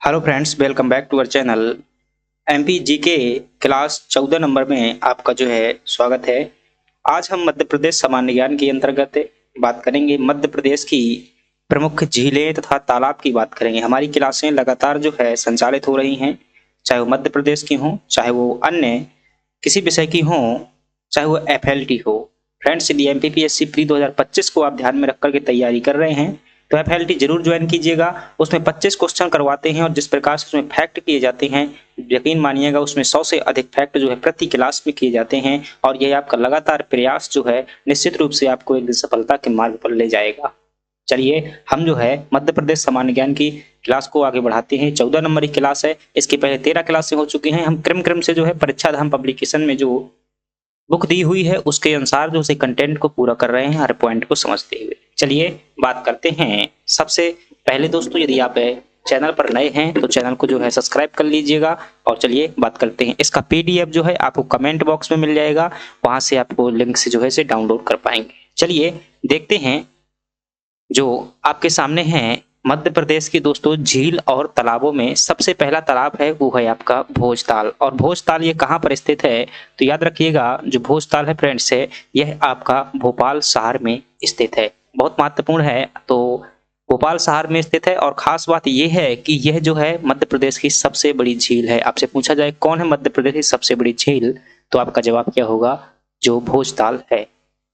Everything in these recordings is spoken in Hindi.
Hello friends, welcome back to our channel. MP GK class 14 number में आपका जो है स्वागत है। आज हम मध्य प्रदेश सामान्य ज्ञान के अंतर्गत बात करेंगे। मध्य प्रदेश की प्रमुख झीलें तथा तालाब की बात करेंगे। हमारी क्लासें लगातार जो है संचालित हो रही हैं, चाहे वो मध्य प्रदेश की हों, चाहे वो अन्य किसी विषय की हों, चाहे वो एफएलटी हो। फ्रेंड्स, यदि एमपीपीएससी प्री 2025 को आप ध्यान में रख करके तैयारी कर रहे हैं तो एफएलटी जरूर ज्वाइन कीजिएगा। उसमें 25 क्वेश्चन करवाते हैं और जिस प्रकार से उसमें फैक्ट किए जाते हैं, यकीन मानिएगा उसमें 100 से अधिक फैक्ट जो है प्रति क्लास में किए जाते हैं और यह आपका लगातार प्रयास जो है निश्चित रूप से आपको एक दिन सफलता के मार्ग पर ले जाएगा। चलिए, हम जो है मध्य प्रदेश सामान्य ज्ञान की क्लास को आगे बढ़ाते हैं। 14 नंबर की क्लास है। इसके पहले 13 क्लासें हो चुकी हैं। हम क्रम क्रम से जो है परीक्षा धाम पब्लिकेशन में जो बुक दी हुई है उसके अनुसार जो से कंटेंट को पूरा कर रहे हैं, हर पॉइंट को समझते हुए। चलिए बात करते हैं। सबसे पहले दोस्तों, यदि आप चैनल पर नए हैं तो चैनल को जो है सब्सक्राइब कर लीजिएगा और चलिए बात करते हैं। इसका पीडीएफ जो है आपको कमेंट बॉक्स में मिल जाएगा, वहां से आपको लिंक से जो है से डाउनलोड कर पाएंगे। चलिए देखते हैं जो आपके सामने है मध्य प्रदेश की दोस्तों झील और तालाबों में सबसे पहला तालाब है वो है आपका भोजताल। और भोजताल ये कहाँ पर स्थित है तो याद रखिएगा, जो भोजताल है फ्रेंड्स है यह आपका भोपाल शहर में स्थित है। बहुत महत्वपूर्ण है। तो भोपाल शहर में स्थित है और खास बात यह है कि यह जो है मध्य प्रदेश की सबसे बड़ी झील है। आपसे पूछा जाए कौन है मध्य प्रदेश की सबसे बड़ी झील, तो आपका जवाब क्या होगा, जो भोजताल है।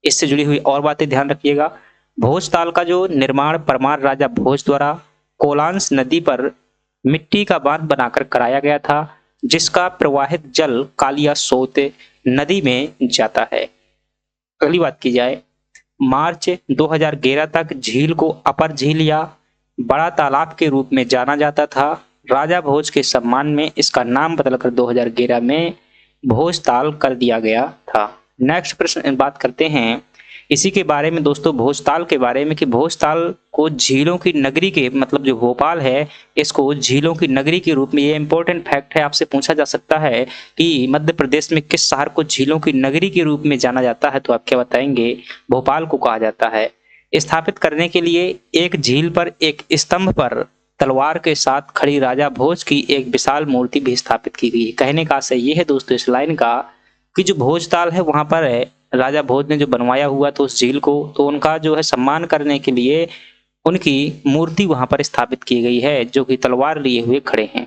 इससे जुड़ी हुई और बातें ध्यान रखिएगा। भोजताल का जो निर्माण परमार राजा भोज द्वारा कोलांस नदी पर मिट्टी का बांध बनाकर कराया गया था, जिसका प्रवाहित जल कालिया सोत नदी में जाता है। अगली बात की जाए, मार्च 2011 तक झील को अपर झील या बड़ा तालाब के रूप में जाना जाता था। राजा भोज के सम्मान में इसका नाम बदलकर 2011 में भोजताल कर दिया गया था। नेक्स्ट प्रश्न बात करते हैं इसी के बारे में दोस्तों, भोजताल के बारे में कि भोजताल को झीलों की नगरी के मतलब जो भोपाल है इसको झीलों की नगरी के रूप में, ये इंपॉर्टेंट फैक्ट है, आपसे पूछा जा सकता है कि मध्य प्रदेश में किस शहर को झीलों की नगरी के रूप में जाना जाता है, तो आप क्या बताएंगे, भोपाल को कहा जाता है। स्थापित करने के लिए एक झील पर एक स्तंभ पर तलवार के साथ खड़ी राजा भोज की एक विशाल मूर्ति भी स्थापित की गई। कहने का आशय ये है दोस्तों इस लाइन का कि जो भोजताल है वहां पर है राजा भोज ने जो बनवाया हुआ तो उस झील को, तो उनका जो है सम्मान करने के लिए उनकी मूर्ति वहां पर स्थापित की गई है, जो कि तलवार लिए हुए खड़े हैं।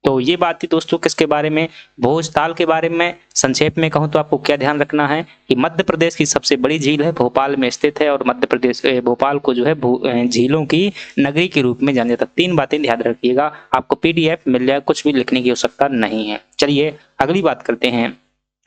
तो ये बात थी दोस्तों किसके बारे में, भोजताल के बारे में। संक्षेप में कहूं तो आपको क्या ध्यान रखना है कि मध्य प्रदेश की सबसे बड़ी झील है, भोपाल में स्थित है और मध्य प्रदेश भोपाल को जो है झीलों की नगरी के रूप में जाना जाता है। 3 बातें ध्यान रखिएगा, आपको पीडीएफ मिल जाए, कुछ भी लिखने की आवश्यकता नहीं है। चलिए अगली बात करते हैं।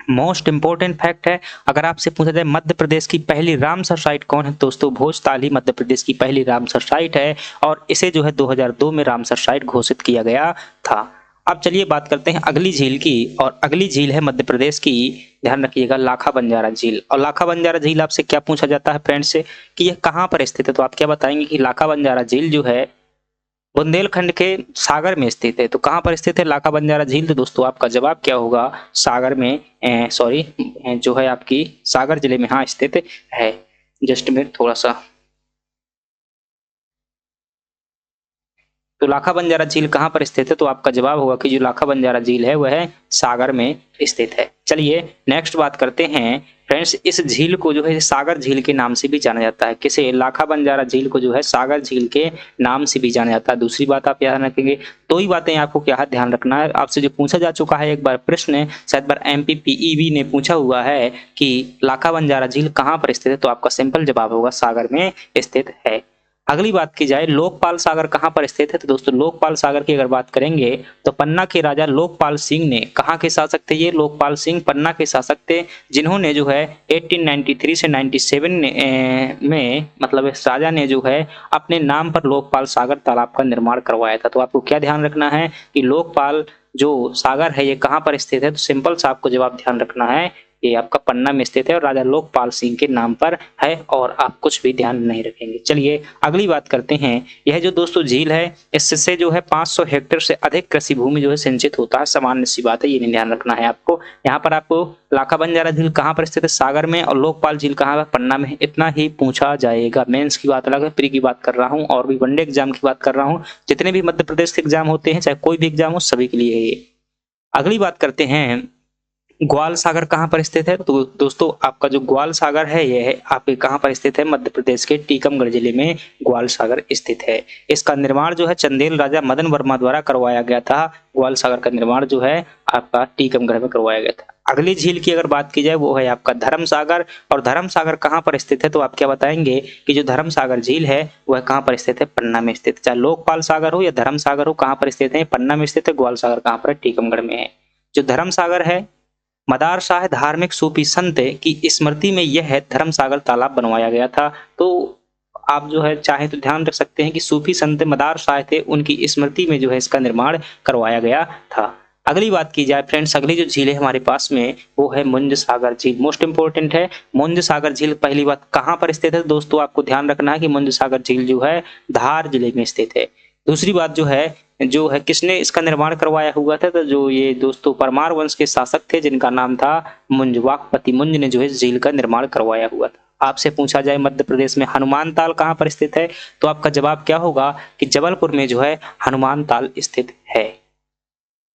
मोस्ट इंपोर्टेंट फैक्ट है, अगर आपसे पूछा जाए मध्य प्रदेश की पहली रामसर साइट कौन है, दोस्तों भोजताल ही मध्य प्रदेश की पहली रामसर साइट है और इसे जो है 2002 में रामसर साइट घोषित किया गया था। अब चलिए बात करते हैं अगली झील की, और अगली झील है मध्य प्रदेश की, ध्यान रखिएगा, लाखा बंजारा झील। और लाखा बंजारा झील आपसे क्या पूछा जाता है फ्रेंड्स से कि यह कहाँ पर स्थित है, तो आप क्या बताएंगे कि लाखा बंजारा झील जो है बुंदेलखंड के सागर में स्थित है। तो कहाँ पर स्थित है लाखा बंजारा झील, तो दोस्तों आपका जवाब क्या होगा, सागर में, सॉरी जो है आपकी सागर जिले में हाँ स्थित है। जस्ट में थोड़ा सा, तो लाखा बंजारा झील कहाँ पर स्थित है, तो आपका जवाब होगा कि जो लाखा बंजारा झील है वह सागर में स्थित है। चलिए नेक्स्ट बात करते हैं फ्रेंड्स, इस झील को जो है सागर झील के नाम से भी जाना जाता है। किसे, लाखा बंजारा झील को जो है सागर झील के नाम से भी जाना जाता है। दूसरी बात आप ध्यान रखेंगे, दो ही बातें आपको क्या ध्यान रखना है, आपसे जो पूछा जा चुका है एक बार प्रश्न, शायद बार एमपीपीईबी ने पूछा हुआ है कि लाखा बंजारा झील कहाँ पर स्थित है, तो आपका सिंपल जवाब होगा सागर में स्थित है। अगली बात की जाए लोकपाल सागर कहाँ पर स्थित है, तो दोस्तों लोकपाल सागर की अगर बात करेंगे तो पन्ना के राजा लोकपाल सिंह ने, कहाँ के शासक थे ये, लोकपाल सिंह पन्ना के शासक थे, जिन्होंने जो है 1893 से 97 में मतलब इस राजा ने जो है अपने नाम पर लोकपाल सागर तालाब का निर्माण करवाया था। तो आपको क्या ध्यान रखना है कि लोकपाल जो सागर है ये कहाँ पर स्थित है, तो सिंपल सा आपको जवाब ध्यान रखना है ये आपका पन्ना में स्थित है और राजा लोकपाल सिंह के नाम पर है और आप कुछ भी ध्यान नहीं रखेंगे। चलिए अगली बात करते हैं। यह जो दोस्तों झील है इससे जो है 500 हेक्टेयर से अधिक कृषि भूमि जो है सिंचित होता है। सामान्य सी बात है, ये नहीं ध्यान रखना है आपको। यहाँ पर आपको लाखा बंजारा झील कहाँ पर स्थित है, सागर में, और लोकपाल झील कहाँ है, पन्ना में। इतना ही पूछा जाएगा। मेंस की बात अलग है, प्री की बात कर रहा हूँ और भी वनडे एग्जाम की बात कर रहा हूँ। जितने भी मध्य प्रदेश के एग्जाम होते हैं, चाहे कोई भी एग्जाम हो, सभी के लिए है ये। अगली बात करते हैं, ग्वाल सागर कहाँ पर स्थित है। तो दोस्तों आपका जो ग्वाल सागर है यह है आपके कहाँ पर स्थित है, मध्य प्रदेश के टीकमगढ़ जिले में ग्वाल सागर स्थित है। इसका निर्माण जो है चंदेल राजा मदन वर्मा द्वारा करवाया गया था। ग्वाल सागर का निर्माण जो है आपका टीकमगढ़ में करवाया गया था। अगली झील की अगर बात की जाए वो है आपका धर्म सागर। और धर्म सागर कहाँ पर स्थित है, तो आप क्या बताएंगे कि जो धर्म सागर झील है वह कहाँ पर स्थित है, पन्ना में स्थित है। चाहे लोकपाल सागर हो या धर्म सागर हो, कहाँ पर स्थित है, पन्ना में स्थित है। ग्वाल सागर कहाँ पर है, टीकमगढ़ में है। जो धर्म सागर है, मदार शाह धार्मिक सूफी संत की स्मृति में यह धर्म सागर तालाब बनवाया गया था। तो आप जो है चाहे तो ध्यान रख सकते हैं कि सूफी संत मदार शाह थे, उनकी स्मृति में जो है इसका निर्माण करवाया गया था। अगली बात की जाए फ्रेंड्स, अगली जो झील है हमारे पास में वो है मुंज सागर झील। मोस्ट इंपोर्टेंट है मुंज सागर झील। पहली बात कहाँ पर स्थित है दोस्तों, आपको ध्यान रखना है कि मुंज सागर झील जो है धार जिले में स्थित है। दूसरी बात जो है किसने इसका निर्माण करवाया हुआ था, तो जो ये दोस्तों परमार वंश के शासक थे जिनका नाम था मुंज, वाकपति मुंज ने जो है झील का निर्माण करवाया हुआ था। आपसे पूछा जाए मध्य प्रदेश में हनुमान ताल कहाँ पर स्थित है, तो आपका जवाब क्या होगा कि जबलपुर में जो है हनुमान ताल स्थित है।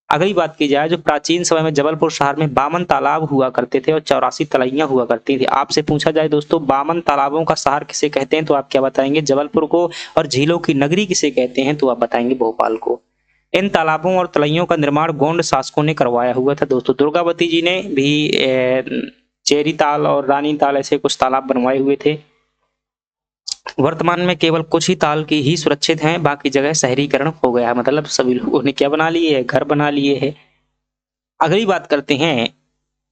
अगली बात की जाए, जो प्राचीन समय में जबलपुर शहर में 52 तालाब हुआ करते थे और 84 तलैया हुआ करती थी। आपसे पूछा जाए दोस्तों 52 तालाबों का शहर किसे कहते हैं, तो आप क्या बताएंगे, जबलपुर को। और झीलों की नगरी किसे कहते हैं, तो आप बताएंगे भोपाल को। इन तालाबों और तलैयों का निर्माण गोंड शासकों ने करवाया हुआ था दोस्तों। दुर्गावती जी ने भी चेरी ताल और रानी ताल ऐसे कुछ तालाब बनवाए हुए थे। वर्तमान में केवल कुछ ही ताल की ही सुरक्षित हैं, बाकी जगह शहरीकरण हो गया है। मतलब सभी लोगों ने क्या बना लिए है, घर बना लिए है। अगली बात करते हैं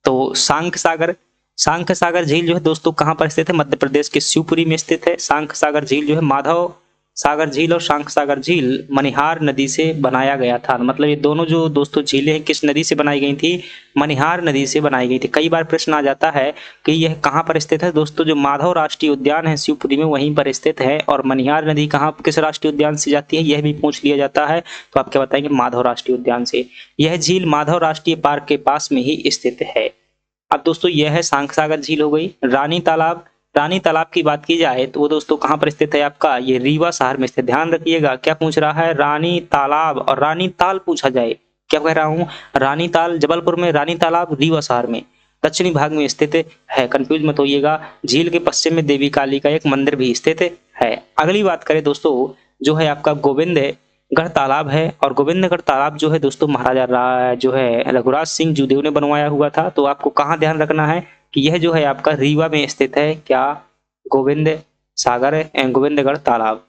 तो सांख सागर झील जो है दोस्तों कहाँ पर स्थित है, मध्य प्रदेश के शिवपुरी में स्थित है। सांख सागर झील जो है माधव सागर झील और सांख सागर झील मनिहार नदी से बनाया गया था। मतलब ये दोनों जो दोस्तों झीलें हैं किस नदी से बनाई गई थी, मनिहार नदी से बनाई गई थी। कई बार प्रश्न आ जाता है कि यह कहाँ पर स्थित है दोस्तों, जो माधव राष्ट्रीय उद्यान है शिवपुरी में वहीं पर स्थित है। और मनिहार नदी कहाँ किस राष्ट्रीय उद्यान से जाती है यह भी पूछ लिया जाता है, तो आप क्या बताएंगे, माधव राष्ट्रीय उद्यान से। यह झील माधव राष्ट्रीय पार्क के पास में ही स्थित है। अब दोस्तों यह है सांख सागर झील हो गई। रानी तालाब की बात की जाए तो वो दोस्तों कहाँ पर स्थित है आपका, ये रीवा शहर में स्थित। ध्यान रखिएगा क्या पूछ रहा है, रानी तालाब और रानी ताल पूछा जाए। क्या कह रहा हूँ, रानी ताल जबलपुर में, रानी तालाब रीवा शहर में दक्षिणी भाग में स्थित है। कंफ्यूज मत होइएगा। झील के पश्चिम में देवी काली का एक मंदिर भी स्थित है। अगली बात करें दोस्तों, जो है आपका गोविंदगढ़ तालाब है। और गोविंदगढ़ तालाब जो है दोस्तों महाराजा जो है रघुराज सिंह जुदेव ने बनवाया हुआ था। तो आपको कहाँ ध्यान रखना है कि यह जो है आपका रीवा में स्थित है। क्या, गोविंदगढ़ तालाब।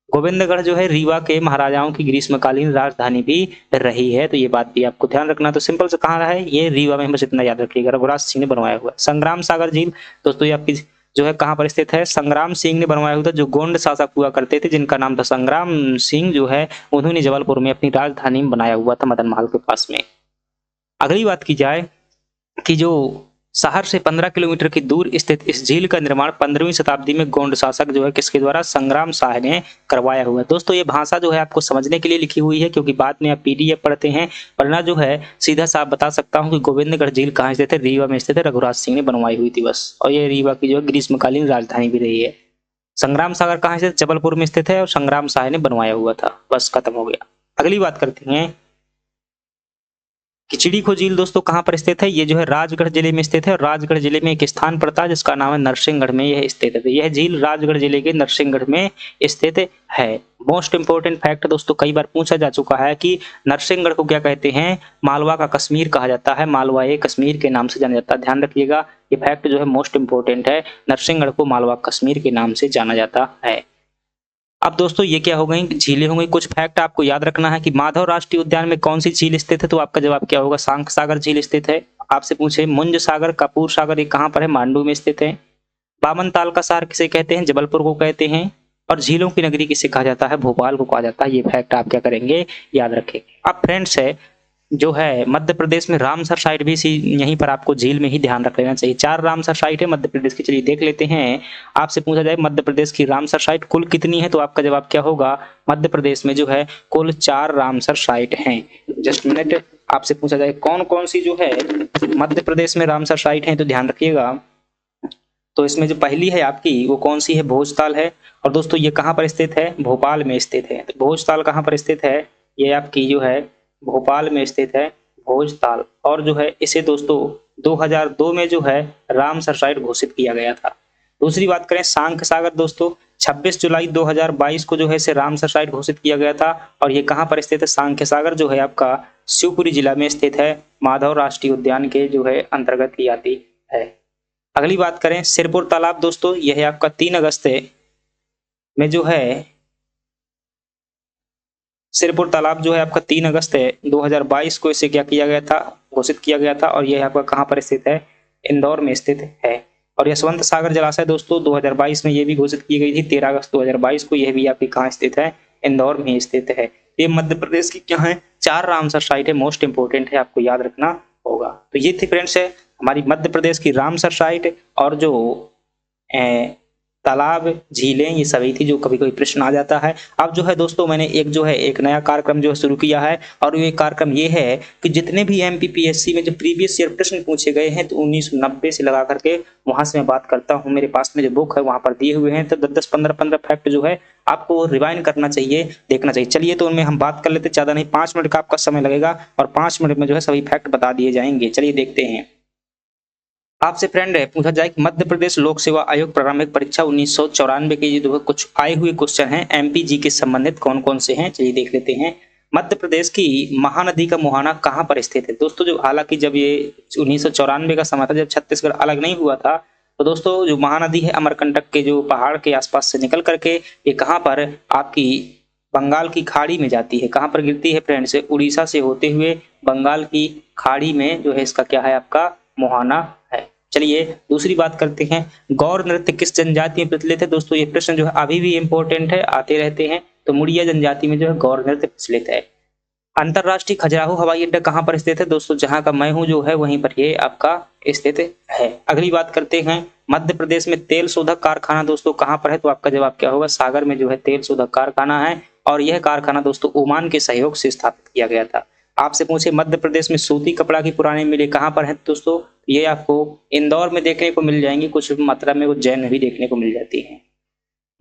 गोविंदगढ़ जो है रीवा के महाराजाओं की ग्रीष्मकालीन राजधानी भी रही है। तो ये बात भी आपको ध्यान रखना। तो सिंपल से कहाँ है, ये रीवा में, बस इतना याद रखिएगा, रघुराज सिंह ने बनवाया हुआ। संग्राम सागर झील दोस्तों ये आपकी जो है कहाँ पर स्थित है, संग्राम सिंह ने बनवाया हुआ था, जो गोंड शासक हुआ करते थे जिनका नाम था संग्राम सिंह, जो है उन्होंने जबलपुर में अपनी राजधानी बनाया हुआ था, मदन महल के पास में। अगली बात की जाए कि जो शहर से 15 किलोमीटर की दूर स्थित इस झील का निर्माण 15वीं शताब्दी में गोंड शासक जो है किसके द्वारा, संग्राम शाह ने करवाया हुआ है। दोस्तों ये भाषा जो है आपको समझने के लिए लिखी हुई है, क्योंकि बाद में आप पीडीएफ पढ़ते हैं, वरना जो है सीधा साफ बता सकता हूं कि गोविंदगढ़ झील कहाँ स्थित है, रीवा में स्थित है, रघुराज सिंह ने बनवाई हुई थी बस। और ये रीवा की जो है ग्रीष्मकालीन राजधानी भी रही है। संग्राम सागर कहाँ स्थित, जबलपुर में स्थित है और संग्राम शाह ने बनवाया हुआ था, बस खत्म हो गया। अगली बात करते हैं खिचड़ी खो झील दोस्तों कहाँ पर स्थित है, ये जो है राजगढ़ जिले में स्थित है। और राजगढ़ जिले में एक स्थान पड़ता है जिसका नाम है नरसिंहगढ़ में यह स्थित है। तो यह झील राजगढ़ जिले के नरसिंहगढ़ में स्थित है। मोस्ट इंपोर्टेंट फैक्ट दोस्तों कई बार पूछा जा चुका है कि नरसिंहगढ़ को क्या कहते हैं, मालवा का कश्मीर कहा जाता है, मालवा ये कश्मीर के नाम से जाना जाता है। ध्यान रखिएगा ये फैक्ट जो है मोस्ट इंपोर्टेंट है, नरसिंहगढ़ को मालवा कश्मीर के नाम से जाना जाता है। अब दोस्तों ये क्या हो गई, झीलें हो गई। कुछ फैक्ट आपको याद रखना है कि माधव राष्ट्रीय उद्यान में कौन सी झील स्थित है, तो आपका जवाब क्या होगा, सांख सागर झील स्थित है। आपसे पूछे मुंज सागर, कपूर सागर, ये कहाँ पर है, मांडू में स्थित है। 52 ताल का शहर किसे कहते हैं, जबलपुर को कहते हैं। और झीलों की नगरी किसे कहा जाता है, भोपाल को कहा जाता है। ये फैक्ट आप क्या करेंगे, याद रखें। अब फ्रेंड्स है जो है मध्य प्रदेश में रामसर साइट भी इसी यहीं पर आपको झील में ही ध्यान रख लेना चाहिए। 4 रामसर साइट है मध्य प्रदेश की। चलिए देख लेते हैं। आपसे पूछा जाए मध्य प्रदेश की रामसर साइट कुल कितनी है, तो आपका जवाब क्या होगा? मध्य प्रदेश में जो है कुल 4 रामसर साइट हैं। Just minute. आपसे पूछा जाए कौन कौन सी जो है मध्य प्रदेश में रामसर साइट है, तो ध्यान रखिएगा। तो इसमें जो पहली है आपकी वो कौन सी है? भोजताल है। और दोस्तों ये कहाँ पर स्थित है? भोपाल में स्थित है। तो भोजताल कहाँ पर स्थित है? ये आपकी जो है भोपाल में स्थित है भोजताल। और जो है इसे दोस्तों 2002 में जो है रामसर साइट घोषित किया गया था। दूसरी बात करें सांख्य सागर दोस्तों, 26 जुलाई 2022 को जो है इसे रामसर साइट घोषित किया गया था। और ये कहाँ पर स्थित है? सांख्य सागर जो है आपका शिवपुरी जिला में स्थित है, माधव राष्ट्रीय उद्यान के जो है अंतर्गत की आती है। अगली बात करें सिरपुर तालाब दोस्तों, यह है आपका 3 अगस्त में जो है सिरपुर तालाब जो है आपका 3 अगस्त 2022 को इसे क्या किया गया था? घोषित किया गया था। और यह आपका कहाँ पर स्थित है? इंदौर में स्थित है। और यशवंत सागर जलाशय दोस्तों 2022 में ये भी घोषित की गई थी 13 अगस्त 2022 को। यह भी आपकी कहाँ स्थित है? इंदौर में स्थित है। ये मध्य प्रदेश की क्या है? 4 रामसर साइट है, मोस्ट इंपोर्टेंट है, आपको याद रखना होगा। तो ये थी फ्रेंड्स है हमारी मध्य प्रदेश की रामसर साइट और जो तालाब, झीलें, ये सभी थी जो कभी कोई प्रश्न आ जाता है। अब जो है दोस्तों मैंने एक नया कार्यक्रम जो है शुरू किया है। और ये कार्यक्रम ये है कि जितने भी एमपीपीएससी में जो प्रीवियस ईयर प्रश्न पूछे गए हैं तो 1990 से लगा करके वहां से मैं बात करता हूँ। मेरे पास में जो बुक है वहां पर दिए हुए हैं। तो 10 15 फैक्ट जो है आपको रिवाइंड करना चाहिए, देखना चाहिए। चलिए तो उनमें हम बात कर लेते, ज्यादा नहीं 5 मिनट का आपका समय लगेगा और 5 मिनट में जो है सभी फैक्ट बता दिए जाएंगे। चलिए देखते हैं। आपसे फ्रेंड है पूछा जाए कि मध्य प्रदेश लोक सेवा आयोग प्रारंभिक परीक्षा 1994 के जो कुछ आए हुए क्वेश्चन हैं एमपीजी के संबंधित कौन कौन से हैं, चलिए देख लेते हैं। मध्य प्रदेश की महानदी का मुहाना कहाँ पर स्थित है दोस्तों? जो हालांकि जब ये 1994 का समय था जब छत्तीसगढ़ अलग नहीं हुआ था, तो दोस्तों जो महानदी है अमरकंटक के जो पहाड़ के आसपास से निकल करके ये कहाँ पर आपकी बंगाल की खाड़ी में जाती है। कहाँ पर गिरती है फ्रेंड्स? उड़ीसा से होते हुए बंगाल की खाड़ी में जो है इसका क्या है आपका मुहाना है। चलिए दूसरी बात करते हैं। गौर नृत्य किस जनजाति में प्रचलित है दोस्तों? ये प्रश्न जो है अभी भी इंपॉर्टेंट है, आते रहते हैं। तो मुड़िया जनजाति में जो है गौर नृत्य प्रचलित है। अंतरराष्ट्रीय खजुराहो हवाई अड्डा कहाँ पर स्थित है दोस्तों? जहां का मैं हूं जो है वहीं पर ये आपका स्थित है। अगली बात करते हैं मध्य प्रदेश में तेल शोधक कारखाना दोस्तों कहाँ पर है? तो आपका जवाब क्या होगा? सागर में जो है तेल शोधक कारखाना है। और यह कारखाना दोस्तों ओमान के सहयोग से स्थापित किया गया था। आपसे पूछे मध्य प्रदेश में सूती कपड़ा की पुरानी मिलें कहाँ पर है दोस्तों? ये आपको इंदौर में देखने को मिल जाएंगी, कुछ मात्रा में उज्जैन में भी देखने को मिल जाती है।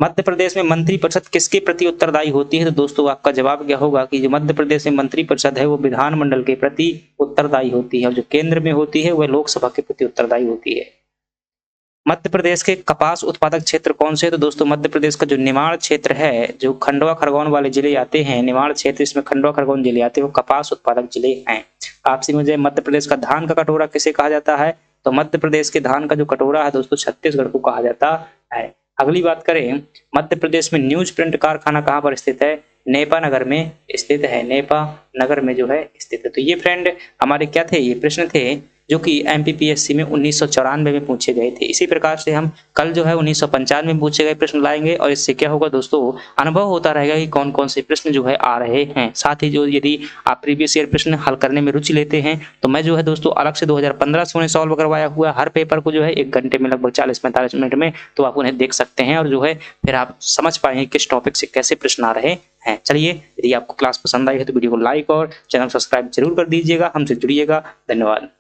मध्य प्रदेश में मंत्रिपरिषद किसके प्रति उत्तरदायी होती है? तो दोस्तों आपका जवाब क्या होगा कि जो मध्य प्रदेश में मंत्रिपरिषद है वो विधानमंडल के प्रति उत्तरदायी होती है और जो केंद्र में होती है वह लोकसभा के प्रति उत्तरदायी होती है। मध्य प्रदेश के कपास उत्पादक क्षेत्र कौन से है? तो दोस्तों मध्य प्रदेश का जो निमाड़ क्षेत्र है, जो खंडवा खरगोन वाले जिले आते हैं, निमाड़ क्षेत्र इसमें खंडवा खरगोन जिले आते हैं, वो कपास उत्पादक जिले हैं। आपसे मुझे मध्य प्रदेश का धान का कटोरा किसे कहा जाता है? तो मध्य प्रदेश के धान का जो कटोरा है दोस्तों छत्तीसगढ़ को कहा जाता है। अगली बात करें मध्य प्रदेश में न्यूज प्रिंट कारखाना कहाँ पर स्थित है? नेपा नगर में स्थित है। नेपा नगर में जो है स्थित है। तो ये फ्रेंड हमारे क्या थे? ये प्रश्न थे जो कि एमपीपीएससी में 1994 में पूछे गए थे। इसी प्रकार से हम कल जो है 1995 में पूछे गए प्रश्न लाएंगे और इससे क्या होगा दोस्तों अनुभव होता रहेगा कि कौन कौन से प्रश्न जो है आ रहे हैं। साथ ही जो यदि आप प्रीवियस ईयर प्रश्न हल करने में रुचि लेते हैं तो मैं जो है दोस्तों अलग से 2015 से उन्हें सॉल्व करवाया हुआ हर पेपर को जो है 1 घंटे में लगभग 40-45 मिनट में, तो आप उन्हें देख सकते हैं और जो है फिर आप समझ पाएंगे किस टॉपिक से कैसे प्रश्न आ रहे हैं। चलिए यदि आपको क्लास पसंद आई है तो वीडियो को लाइक और चैनल सब्सक्राइब जरूर कर दीजिएगा। हमसे जुड़िएगा। धन्यवाद।